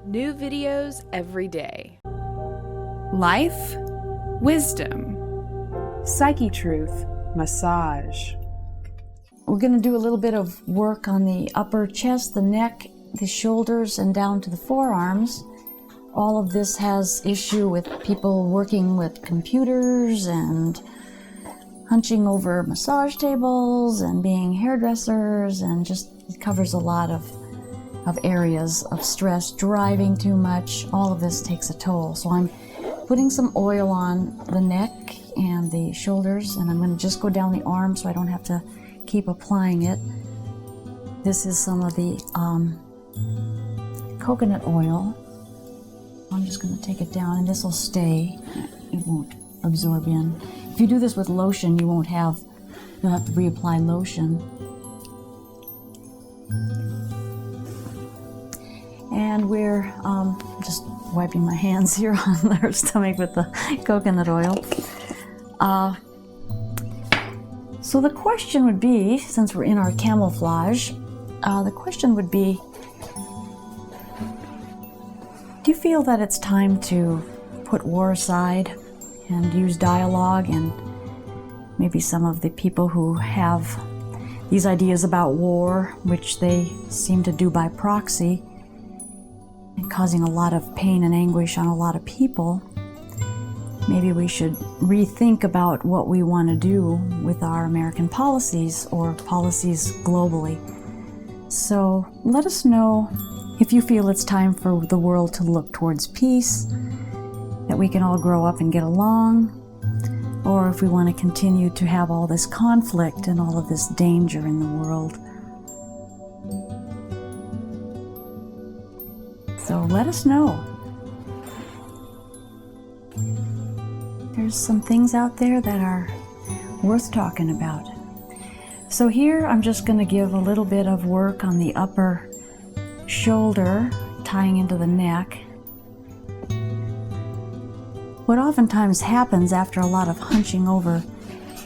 New videos every day. Life, wisdom, Psychetruth, massage. We're going to do a little bit of work on the upper chest, the neck, the shoulders, and down to the forearms. All of this has issue with people working with computers and hunching over massage tables and being hairdressers, and just it covers a lot of areas of stress, driving too much. All of this takes a toll. So I'm putting some oil on the neck and the shoulders, and I'm going to just go down the arm so I don't have to keep applying it. This is some of the coconut oil. I'm just going to take it down, and this will stay. It won't absorb in. If you do this with lotion, you'll have to reapply lotion. And we're just wiping my hands here on their stomach with the coconut oil. So the question would be, since we're in our camouflage, the question would be, do you feel that it's time to put war aside and use dialogue? And maybe some of the people who have these ideas about war, which they seem to do by proxy, and causing a lot of pain and anguish on a lot of people, maybe we should rethink about what we want to do with our American policies or policies globally. So let us know if you feel it's time for the world to look towards peace, that we can all grow up and get along, or if we want to continue to have all this conflict and all of this danger in the world. So let us know. There's some things out there that are worth talking about. So here I'm just going to give a little bit of work on the upper shoulder, tying into the neck. What oftentimes happens after a lot of hunching over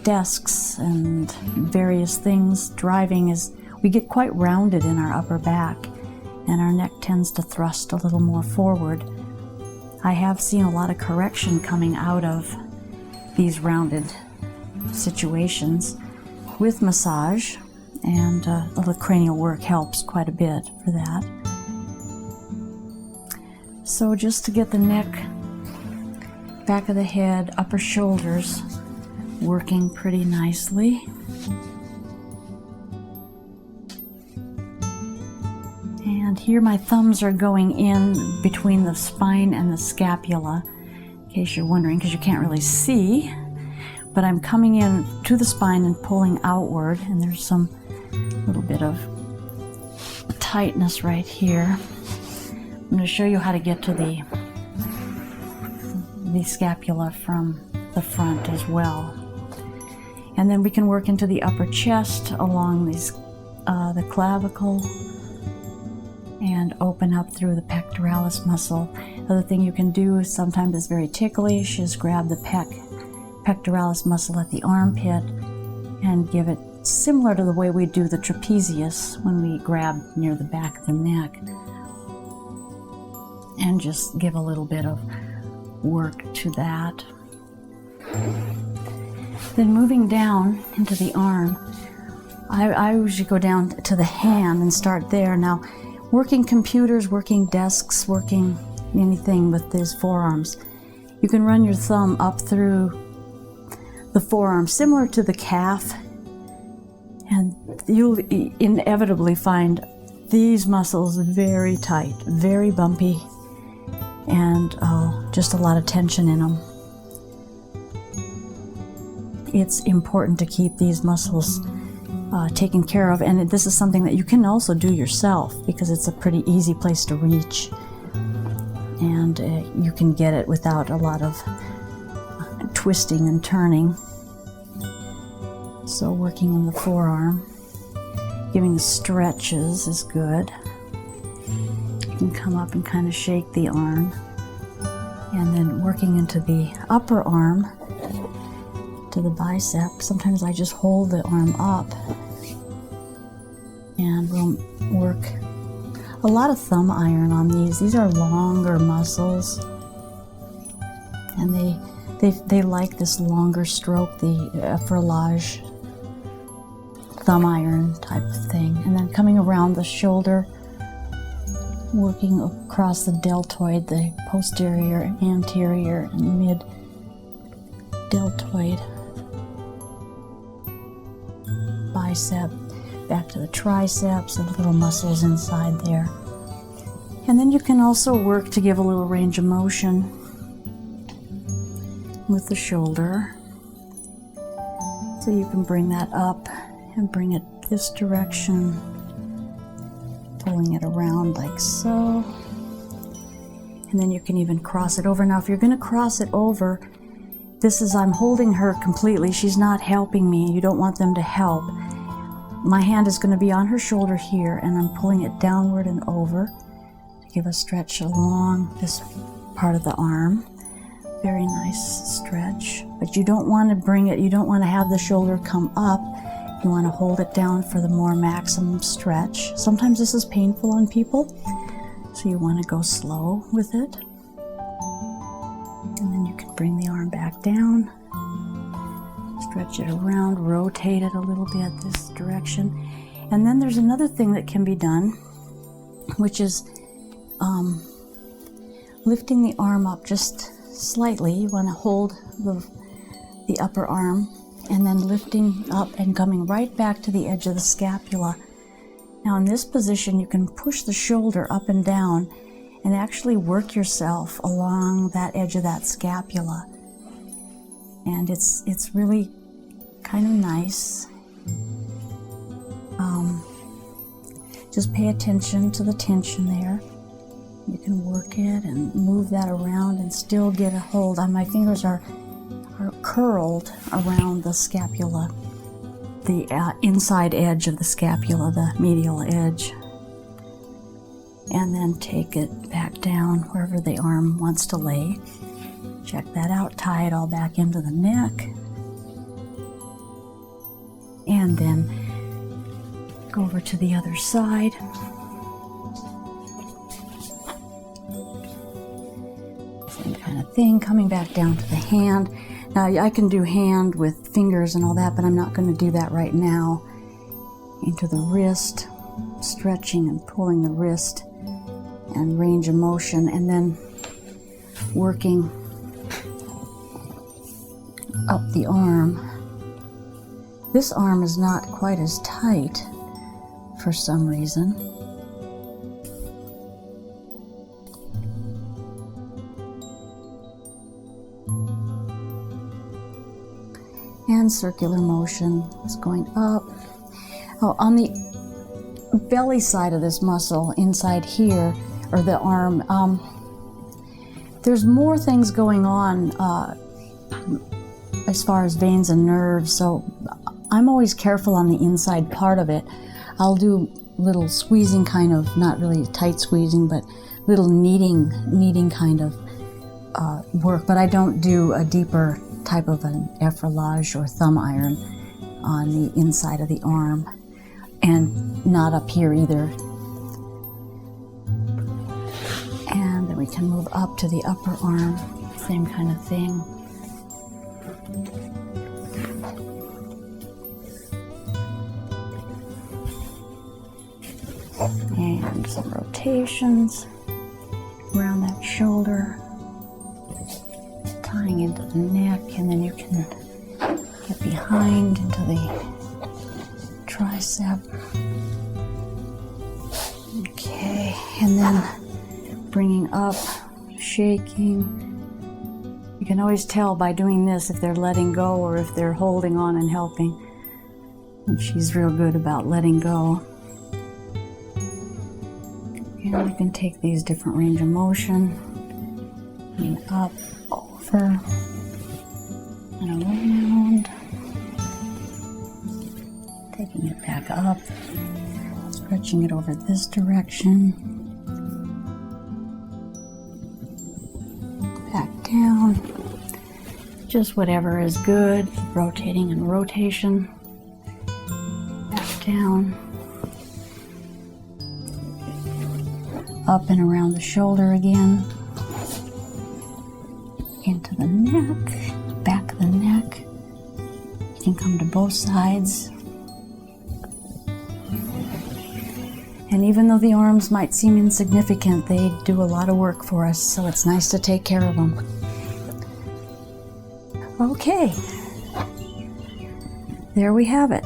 desks and various things, driving, is we get quite rounded in our upper back, and our neck tends to thrust a little more forward. I have seen a lot of correction coming out of these rounded situations with massage, and the cranial work helps quite a bit for that. So just to get the neck, back of the head, upper shoulders working pretty nicely. And here my thumbs are going in between the spine and the scapula, in case you're wondering, because you can't really see. But I'm coming in to the spine and pulling outward, and there's some little bit of tightness right here. I'm going to show you how to get to the scapula from the front as well. And then we can work into the upper chest along these, the clavicle, and open up through the pectoralis muscle. Other thing you can do is, sometimes it's very ticklish, is grab the pectoralis muscle at the armpit and give it similar to the way we do the trapezius when we grab near the back of the neck, and just give a little bit of work to that. Then moving down into the arm, I usually go down to the hand and start there. Now, working computers, working desks, working anything with these forearms, you can run your thumb up through the forearm, similar to the calf, and you'll inevitably find these muscles very tight, very bumpy, and just a lot of tension in them. It's important to keep these muscles taken care of, and this is something that you can also do yourself, because it's a pretty easy place to reach, and you can get it without a lot of twisting and turning. So working in the forearm, giving the stretches is good. You can come up and kind of shake the arm, and then working into the upper arm to the bicep. Sometimes I just hold the arm up, and we'll work a lot of thumb iron on these. These are longer muscles, and they like this longer stroke, the efferlage thumb iron type of thing. And then coming around the shoulder, working across the deltoid, the posterior, anterior, and mid deltoid, bicep, back to the triceps, and little muscles inside there. And then you can also work to give a little range of motion with the shoulder. So you can bring that up and bring it this direction, pulling it around like so. And then you can even cross it over. Now, if you're going to cross it over, I'm holding her completely. She's not helping me. You don't want them to help. My hand is going to be on her shoulder here, and I'm pulling it downward and over to give a stretch along this part of the arm. Very nice stretch. But you don't want to bring it, you don't want to have the shoulder come up. You want to hold it down for the more maximum stretch. Sometimes this is painful on people, so you want to go slow with it. And then you can bring the arm back down, stretch it around, rotate it a little bit this direction. And then there's another thing that can be done, which is lifting the arm up just slightly. You want to hold the upper arm, and then lifting up and coming right back to the edge of the scapula. Now in this position, you can push the shoulder up and down and actually work yourself along that edge of that scapula. And it's really kind of nice. Just pay attention to the tension there. You can work it and move that around and still get a hold. My fingers are curled around the scapula, the inside edge of the scapula, the medial edge. And then take it back down wherever the arm wants to lay. Check that out, tie it all back into the neck. And then go over to the other side. Same kind of thing, coming back down to the hand. Now I can do hand with fingers and all that, but I'm not going to do that right now. Into the wrist, stretching and pulling the wrist and range of motion, and then working up the arm. This arm is not quite as tight for some reason. And circular motion is going up. Oh, on the belly side of this muscle, inside here, or the arm, there's more things going on as far as veins and nerves, so I'm always careful on the inside part of it. I'll do little squeezing, kind of, not really tight squeezing, but little kneading kind of work, but I don't do a deeper type of an efferlage or thumb iron on the inside of the arm, and not up here either. And then we can move up to the upper arm, same kind of thing. And some rotations around that shoulder, tying into the neck, and then you can get behind into the tricep. Okay, and then bringing up, shaking. You can always tell by doing this if they're letting go or if they're holding on and helping. And she's real good about letting go. And we can take these different range of motion, and up, over, and around, taking it back up, stretching it over this direction, back down, just whatever is good, rotating and rotation, back down. up and around the shoulder again, into the neck, back of the neck. You can come to both sides. And even though the arms might seem insignificant, they do a lot of work for us, so it's nice to take care of them. Okay, there we have it.